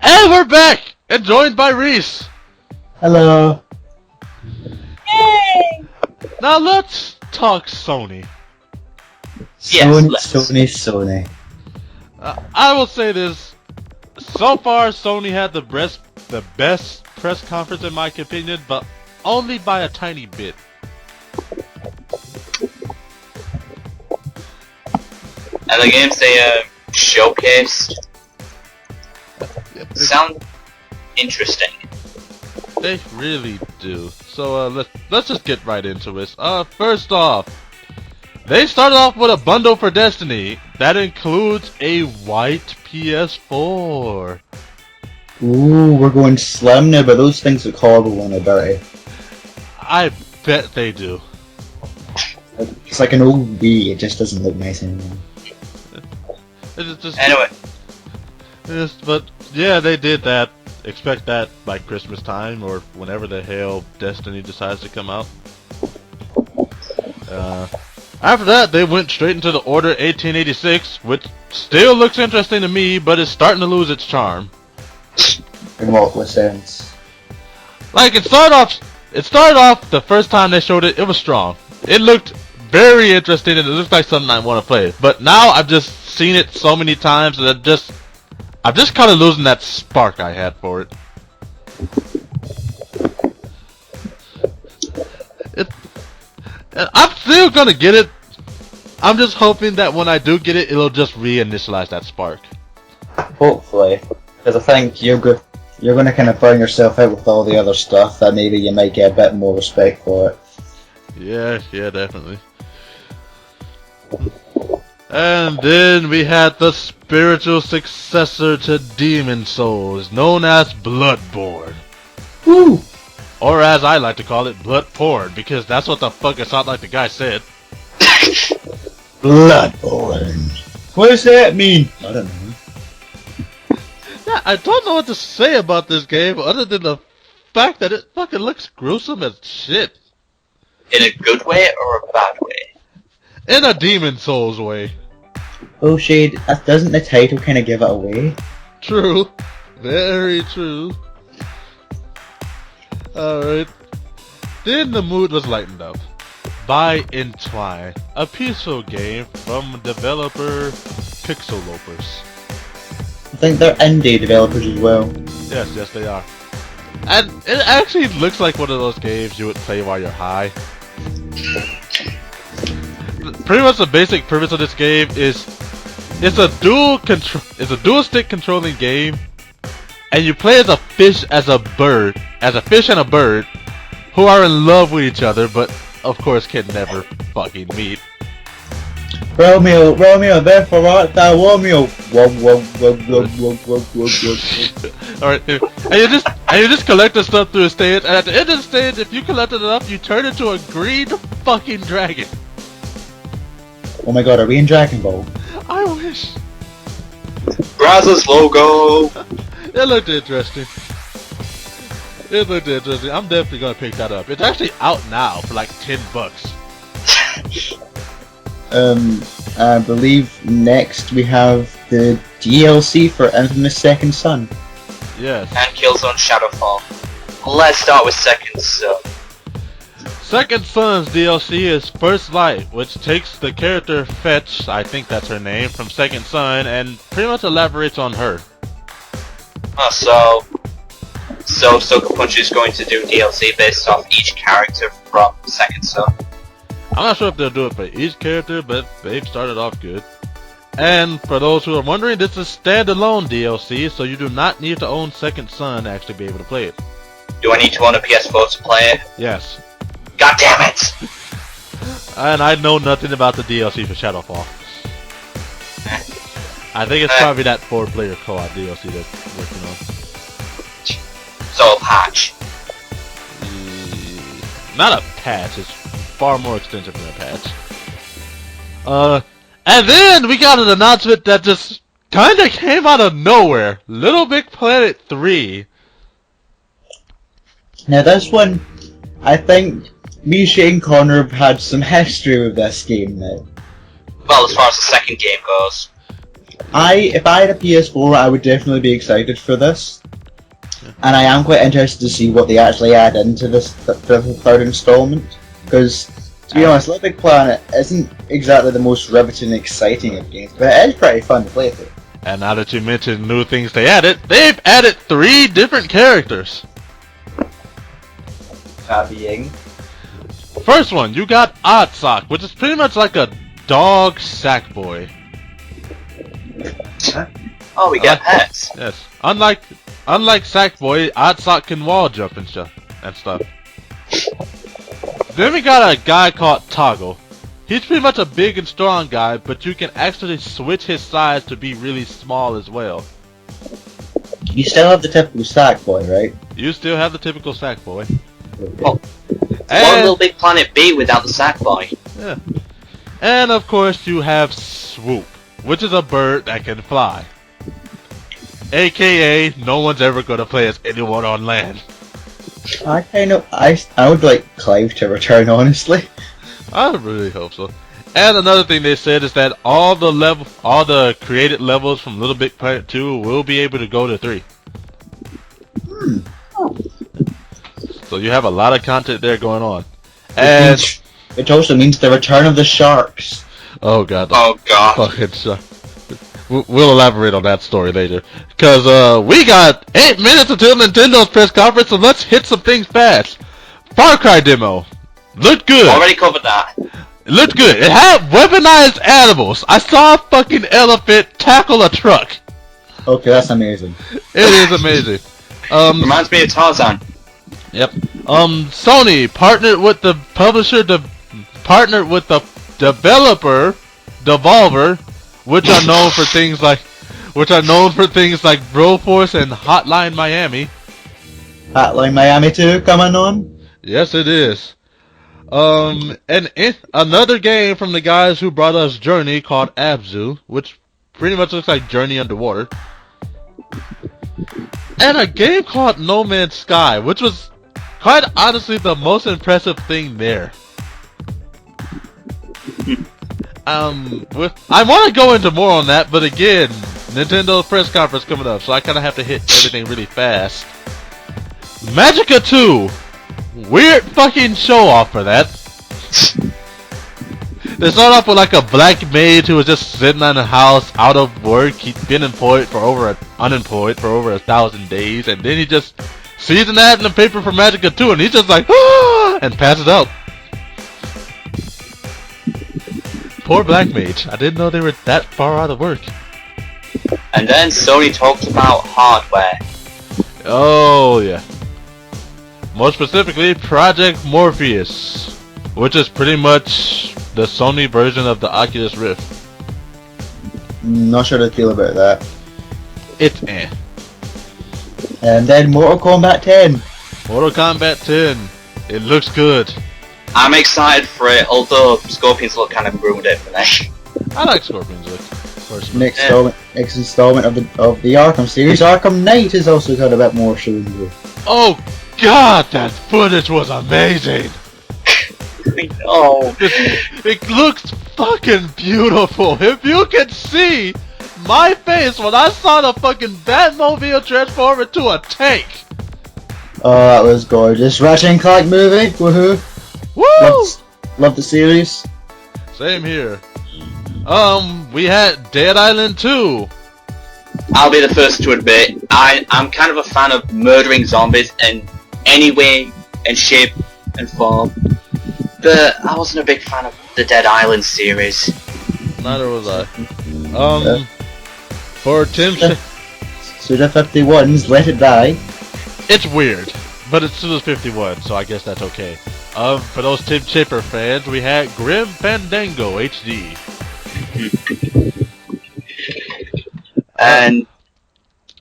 And we're back! And joined by Reese. Hello. Yay! Now let's talk Sony. Sony. I will say this. So far, Sony had the best press conference in my opinion, but only by a tiny bit. And the games they showcased sound interesting. They really do. So let's just get right into it. First off, they started off with a bundle for Destiny that includes a white PS4. Ooh, we're going slim now, but those things look horrible when they're dirty. I bet they do. It's like an old Wii, it just doesn't look nice anymore. Anyway. But yeah, they did that. Expect that by Christmas time or whenever the hell Destiny decides to come out. After that, they went straight into the Order 1886, which still looks interesting to me, but is starting to lose its charm. In what sense? Like, it started off the first time they showed it, it was strong. It looked very interesting and it looked like something I want to play. But now I've just seen it so many times that I'm just kind of losing that spark I had for it. I'm still gonna get it. I'm just hoping that when I do get it, it'll just reinitialize that spark. Hopefully, because I think you're going to kind of burn yourself out with all the other stuff. That maybe you might get a bit more respect for it. Yeah, definitely. And then we had the spiritual successor to Demon Souls, known as Bloodborne. Woo! Or as I like to call it, blood porn, because that's what the fuck it sounded like the guy said. Bloodborne. What does that mean? I don't know. Yeah, I don't know what to say about this game other than the fact that it fucking looks gruesome as shit. In a good way or a bad way? In a Demon Souls way. Oh, Shade, doesn't the title kind of give it away? True. Very true. Alright. Then the mood was lightened up by Entwine, a peaceful game from developer Pixel Lopers. I think they're indie developers as well. Yes, they are. And it actually looks like one of those games you would play while you're high. Pretty much the basic premise of this game is it's a dual stick controlling game, and you play as a fish and a bird who are in love with each other, but of course can never fucking meet. Romeo, therefore art thou Romeo. Alright, and you just collect the stuff through a stage, and at the end of the stage, if you collect it enough, you turn into a green fucking dragon. Oh my god, are we in Dragon Ball? I wish. Brazos logo! It looked interesting. I'm definitely gonna pick that up. It's actually out now for like $10. I believe next we have the DLC for Infamous Second Son. Yes. And Killzone Shadowfall. Let's start with Second Son. Second Son's DLC is First Light, which takes the character Fetch, I think that's her name, from Second Son, and pretty much elaborates on her. So Sucker Punch is going to do DLC based off each character from Second Son. I'm not sure if they'll do it for each character, but they've started off good. And for those who are wondering, this is standalone DLC, so you do not need to own Second Son to actually be able to play it. Do I need to own a PS4 to play it? Yes. God damn it! And I know nothing about the DLC for Shadowfall. I think it's probably that 4-player co-op DLC they're working on. So a patch. Not a patch, it's far more extensive than a patch. And then we got an announcement that just kinda came out of nowhere. Little Big Planet 3. Now this one, I think me, Shane, Connor have had some history with this game now. Well, as far as the second game goes. If I had a PS4, I would definitely be excited for this. And I am quite interested to see what they actually add into this the third installment. Because, to be honest, Little Big Planet isn't exactly the most riveting and exciting of games, but it is pretty fun to play through. And now that you mentioned new things they've added 3 different characters. Copying. First one, you got Oddsock, which is pretty much like a dog sack boy. Oh, we get pets. Yes. Unlike Sackboy, Oddsock can wall jump and stuff. Then we got a guy called Toggle. He's pretty much a big and strong guy, but you can actually switch his size to be really small as well. You still have the typical sack boy, right? You still have the typical Sackboy. Well, what will Big Planet be without the Sackboy? Yeah. And of course you have Swoop, which is a bird that can fly. AKA, no one's ever gonna play as anyone on land. I would like Clive to return, honestly. I really hope so. And another thing they said is that all the created levels from Little Big Planet 2 will be able to go to 3. So you have a lot of content there going on. And Which also means the return of the sharks. oh god. Oh god. Fucking shark. We'll elaborate on that story later. Cause we got 8 minutes until Nintendo's press conference, so let's hit some things fast. Far Cry demo. Looked good. Already covered that. It looked good. It had weaponized animals. I saw a fucking elephant tackle a truck. Okay, that's amazing. It is amazing. Reminds me of Tarzan. Yep. Sony partnered with the publisher, partnered with the developer, Devolver, which are known for things like Broforce and Hotline Miami. Hotline Miami 2 coming on? Yes, it is. Another game from the guys who brought us Journey called Abzu, which pretty much looks like Journey underwater. And a game called No Man's Sky, which was quite honestly the most impressive thing there. I want to go into more on that, but again, Nintendo's press conference coming up, so I kind of have to hit everything really fast. Magica 2, weird fucking show off for that. They start off with like a black maid who was just sitting in a house, out of work. He'd been unemployed for over 1,000 days, and then he just sees an ad in the paper for Magica 2, and he's just like, ah, and passes out. Poor black mage. I didn't know they were that far out of work. And then Sony talked about hardware. Oh yeah. More specifically, Project Morpheus, which is pretty much the Sony version of the Oculus Rift. Not sure how to feel about that. It's eh. And then Mortal Kombat 10. Mortal Kombat 10. It looks good. I'm excited for it, although Scorpions look kind of ruined it for me. I like Scorpion's look. Personally. Next installment of the Arkham series. Arkham Knight is also got a bit more showing. Oh god, that footage was amazing! Oh, It looks fucking beautiful. If you can see my face when I saw the fucking Batmobile transform into a tank. Oh, that was gorgeous. Ratchet and Clank movie. Woohoo! Woo! Love the series. Same here. We had Dead Island 2. I'll be the first to admit, I'm kind of a fan of murdering zombies in any way and shape and form. But I wasn't a big fan of the Dead Island series. Neither was I. For Tim Suda 51's Let It Die. it's weird, but it's Suda 51, so I guess that's okay. For those Tim Chipper fans, we had Grim Fandango HD. And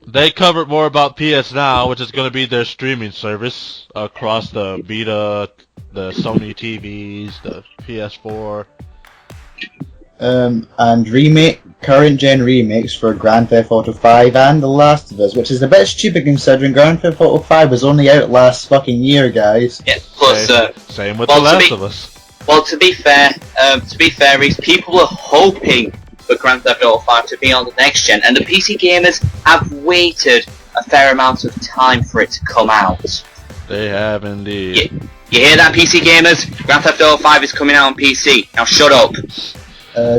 They covered more about PS Now, which is going to be their streaming service across the Vita, the Sony TVs, the PS4. And current gen remakes for Grand Theft Auto 5 and The Last of Us, which is a bit stupid considering Grand Theft Auto 5 was only out last fucking year, guys. yeah, plus Same with The Last of Us. well, to be fair, Reese, people were hoping for Grand Theft Auto 5 to be on the next gen, and the PC gamers have waited a fair amount of time for it to come out. They have indeed. You hear that, PC gamers? Grand Theft Auto 5 is coming out on PC. Now shut up.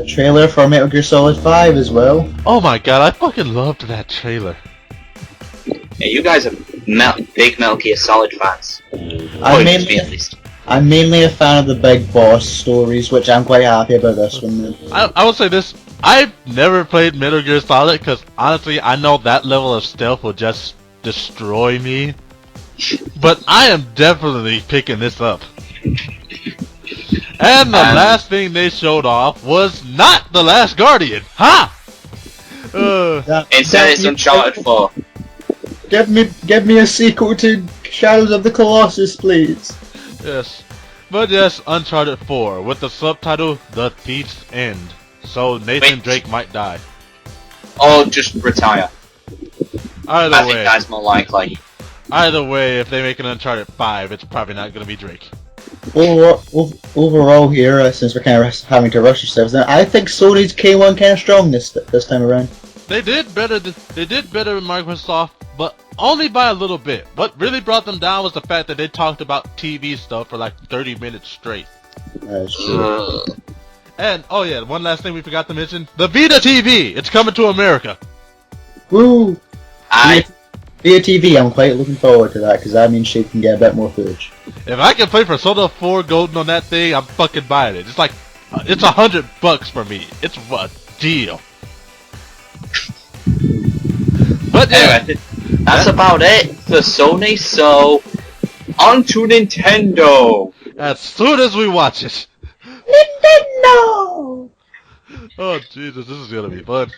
Trailer for Metal Gear Solid 5 as well. Oh my god, I fucking loved that trailer. Yeah, you guys are big Metal Gear Solid fans. I'm mainly a fan of the Big Boss stories, which I'm quite happy about this one. I will say this, I've never played Metal Gear Solid because honestly I know that level of stealth will just destroy me. But I am definitely picking this up. And the last thing they showed off was not The Last Guardian. Ha! Instead it's Uncharted 4. Give me a sequel to Shadows of the Colossus, please. Yes. But yes, Uncharted 4 with the subtitle The Thief's End. So Nathan Drake might die. Or just retire. I think that's more likely. Either way, if they make an Uncharted 5, it's probably not going to be Drake. Overall here, since we're kind of having to rush ourselves, I think Sony's came on kind of strong this time around. They did better than Microsoft, but only by a little bit. What really brought them down was the fact that they talked about TV stuff for like 30 minutes straight. That's true. And oh yeah, one last thing we forgot to mention: the Vita TV. It's coming to America. Woo! Via TV, I'm quite looking forward to that because that means she can get a bit more footage. If I can play Persona 4 Golden on that thing, I'm fucking buying it. It's like, it's $100 for me. It's a deal. But yeah, anyway, that's about it for Sony. So on to Nintendo. As soon as we watch it. Nintendo! Oh Jesus, this is gonna be fun.